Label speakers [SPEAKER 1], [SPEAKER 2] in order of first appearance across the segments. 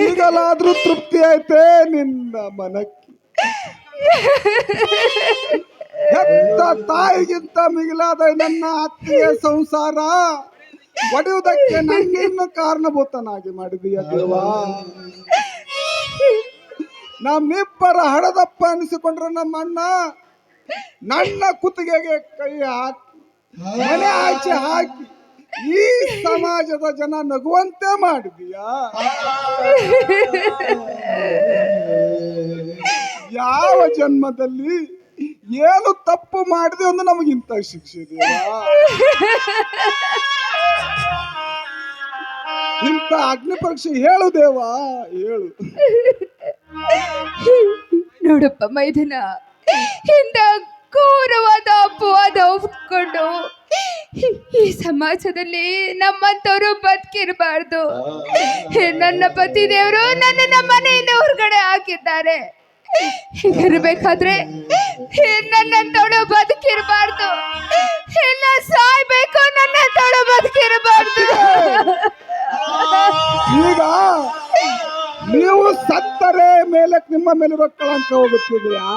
[SPEAKER 1] ಈಗಲಾದ್ರೂ ತೃಪ್ತಿ ಆಯ್ತೆ ನಿನ್ನ ಮನಕ್ಕೆ? ಹೆತ್ತ ತಾಯಿಗಿಂತ ಮಿಗಿಲಾದ ನನ್ನ ಅತ್ತೆಯ ಸಂಸಾರ ಒಡೆಯುವುದಕ್ಕೆ ನನ್ನನ್ನು ಕಾರಣಭೂತನಾಗಿ ಮಾಡಿದೀಯ ದೇವಾ. ನಮ್ಮಿಬ್ಬರ ಹಡದಪ್ಪ ಅನಿಸಿಕೊಂಡ್ರೆ ನಮ್ಮ ಅಣ್ಣ ನನ್ನ ಕುತ್ತಿಗೆಗೆ ಕೈ ಹಾಕಿ ಮನೆ ಆಚೆ ಹಾಕಿ ಈ ಸಮಾಜದ ಜನ ನಗುವಂತೆ ಮಾಡಿದೀಯಾ. ಯಾವ ಜನ್ಮದಲ್ಲಿ ಏನು ತಪ್ಪು ಮಾಡಿದೆ ಎಂದು ನಮಗಿಂತ ಶಿಕ್ಷೆ ಇದೆಯಾ? ಇಂಥ ಅಗ್ನಿ ಪರೀಕ್ಷೆ ಹೇಳು ದೇವಾ, ಹೇಳು.
[SPEAKER 2] ನೋಡಪ್ಪ ಮೈದನ, ಇಂಥ ಘೋರವಾದ ಅಪವಾದ ಒಪ್ಕೊಂಡು ಈ ಸಮಾಜದಲ್ಲಿ ನಮ್ಮಂತವ್ರು ಬದುಕಿರಬಾರ್ದು. ನನ್ನ ಪತಿ ದೇವರು ನನ್ನನ್ನ ಮನೆಯಿಂದ ಹೊರಗಡೆ ಹಾಕಿದ್ದಾರೆ. ಹೀಗಿರ್ಬೇಕಾದ್ರೆ ನನ್ನಂತವಳು ಬದುಕಿರಬಾರ್ದು, ಇಲ್ಲ ಸಾಯ್ಬೇಕು. ನನ್ನಂತವಳು ಬದುಕಿರಬಾರ್ದು.
[SPEAKER 1] ಈಗ ನೀವು ಸತ್ತರೆ ಮೇಲೆ ನಿಮ್ಮ ಮೇಲಿರೋ ಕಳಂಕ ಹೋಗುತ್ತಿದೆಯಾ,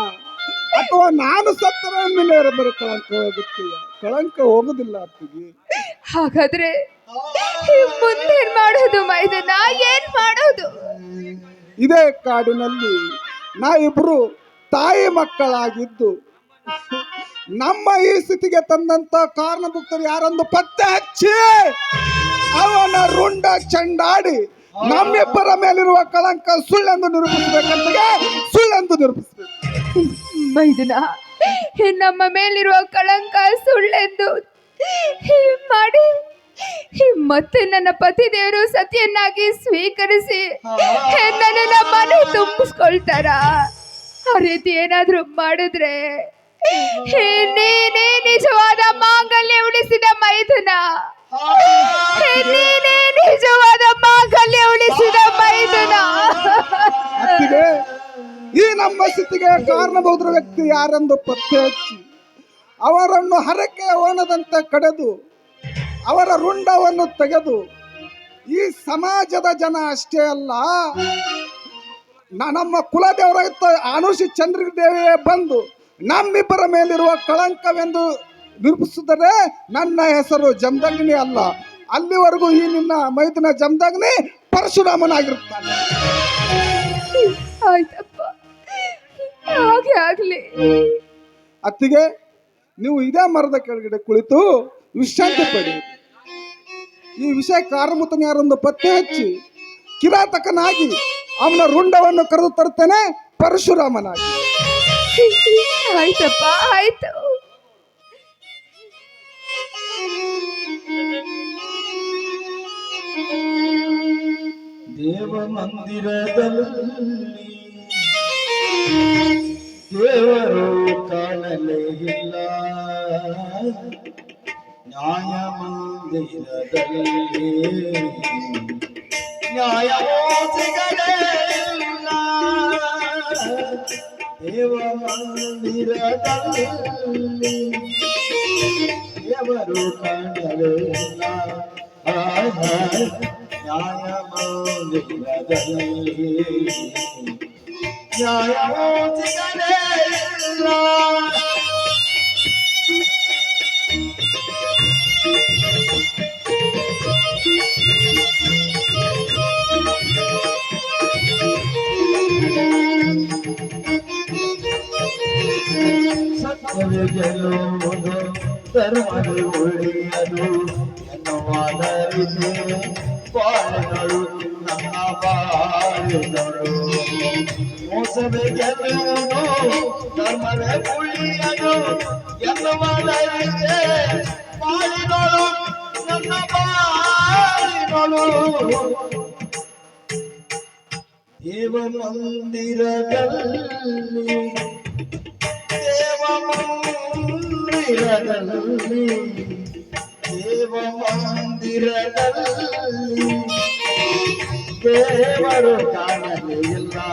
[SPEAKER 1] ಅಥವಾ ನಾನು ಸತ್ತರೆ ಮೇಲೆ ಬರೋ ಕಳಂಕ ಹೋಗುತ್ತೀಯಾ? ಕಳಂಕ ಹೋಗುದಿಲ್ಲ ಅತ್ತಿಗೆ.
[SPEAKER 2] ಹಾಗಾದ್ರೆ ಮುಂದೇನ್ ಮಾಡೋದು ಮೈದನ? ಏನ್ ಮಾಡೋದು?
[SPEAKER 1] ಇದೇ ಕಾಡಿನಲ್ಲಿ ನಾವಿಬ್ರು ತಾಯಿ ಮಕ್ಕಳಾಗಿದ್ದು ನಮ್ಮ ಈ ಸ್ಥಿತಿಗೆ ತಂದಂತ ಕಾರಣಭೂತರು ಯಾರೊಂದು ಪತ್ತೆ ಹಚ್ಚಿ ಅವನ ರುಂಡ ಚಂಡಾಡಿ ನಮ್ಮಿಬ್ಬರ ಮೇಲಿರುವ ಕಳಂಕ ಸುಳ್ಳೆಂದು ನಿರೂಪಿಸಬೇಕಂತ ಸುಳ್ಳೆಂದು ನಿರೂಪಿಸಬೇಕು.
[SPEAKER 2] ಮೈದನ, ನಮ್ಮ ಮೇಲಿರುವ ಕಳಂಕ ಸುಳ್ಳೆಂದು ಮಾಡಿ ಮತ್ತೆ ನನ್ನ ಪತಿ ದೇವರು ಸತಿಯನ್ನಾಗಿ ಸ್ವೀಕರಿಸಿ ನನ್ನ ಮನೆ ತುಂಬಿಸ್ಕೊಳ್ತಾರ. ಆ ರೀತಿ ಏನಾದ್ರೂ ಮಾಡಿದ್ರೆ ನೀನೇ ನಿಜವಾದ ಮಾಂಗಲ್ಯ ಉಳಿಸಿದ ಮೈದನ, ನೀನೇ ನಿಜವಾದ ಮಾಂಗಲ್ಯ ಉಳಿಸಿದ ಮೈದನ.
[SPEAKER 1] ಈ ನಮ್ಮ ಸ್ಥಿತಿಗೆ ಕಾರಣಬಹುದ್ರ ವ್ಯಕ್ತಿ ಯಾರೆಂದು ಪತ್ತೆ ಹಚ್ಚಿ ಅವರನ್ನು ಹರಕೆ ಓಣದಂತೆ ಕಡೆದು ಅವರ ರುಂಡವನ್ನು ತೆಗೆದು ಈ ಸಮಾಜದ ಜನ ಅಷ್ಟೇ ಅಲ್ಲ, ನಮ್ಮ ಕುಲದೇವರ ಅನುಷಿ ಚಂದ್ರದೇವಿಯೇ ಬಂದು ನಮ್ಮಿಬ್ಬರ ಮೇಲಿರುವ ಕಳಂಕವೆಂದು ನಿರೂಪಿಸಿದರೆ ನನ್ನ ಹೆಸರು ಜಮದಗ್ನಿ ಅಲ್ಲ. ಅಲ್ಲಿವರೆಗೂ ಈ ನಿನ್ನ ಮೈದನ ಜಮದಗ್ನಿ ಪರಶುರಾಮನಾಗಿರುತ್ತಾನೆ.
[SPEAKER 2] ಆಯ್ತಪ್ಪ, ಹಾಗೆ ಆಗ್ಲಿ.
[SPEAKER 1] ಅತ್ತಿಗೆ, ನೀವು ಇದೇ ಮರದ ಕೆಳಗಡೆ ಕುಳಿತು ವಿಶ್ರಾಂತಿ ಪಡಿ. ಈ ವಿಷಯ ಕಾರಣಭೂತನ ಯಾರೊಂದು ಪತ್ತೆ ಹಚ್ಚಿ ಕಿರಾತಕನಾಗಿ ಅವನ ರುಂಡವನ್ನು ಕರೆದು ತರುತ್ತೇನೆ ಪರಶುರಾಮನಾಗಿ.
[SPEAKER 2] ಆಯ್ತಪ್ಪ, ಆಯ್ತು.
[SPEAKER 3] ದೇವ ಮಂದಿರದಲ್ಲಿ ದೇವರು ಕಾಣಲೇ ಇಲ್ಲ, ನ್ಯಾಯ ಮಂದಿರದಲ್ಲಿ ನ್ಯಾಯವೋ ಸಿಗಲೇ ಇಲ್ಲ. ದೇವ ಮಂದಿರದಲ್ಲಿ ದೇವರು ಕಾಣಲೇ ಇಲ್ಲ, ನ್ಯಾಯ ಮಂದಿರದಲ್ಲಿ ನ್ಯಾಯವೋ ಸಿಗಲೇ ಇಲ್ಲ. ಸತ್ಯವೇ ಗೆಲ್ಲುವುದು ಧರ್ಮವೇ ಉಳಿಯದು ಎನ್ನುವಾದರಿದೆ ಬಾಳಿನಳು ನನ್ನ ಬಾಳಿನಳು. ಮೋಸವೇ ಗೆಲ್ಲುವುದು ಧರ್ಮವೇ ಉಳಿಯದು ಎನ್ನುವಾದರಿದೆ ಬಾಳಿನಳು ನನ್ನ ಬಾಳಿನಳು. ದೇವ ಮಂದಿರದಲ್ಲಿ ದೇವ ಮಂದಿರದಲ್ಲಿ ದೇವ ಮಂದಿರದಲ್ಲಿ ದೇವರು ಕಾಣಲೇ ಇಲ್ಲ.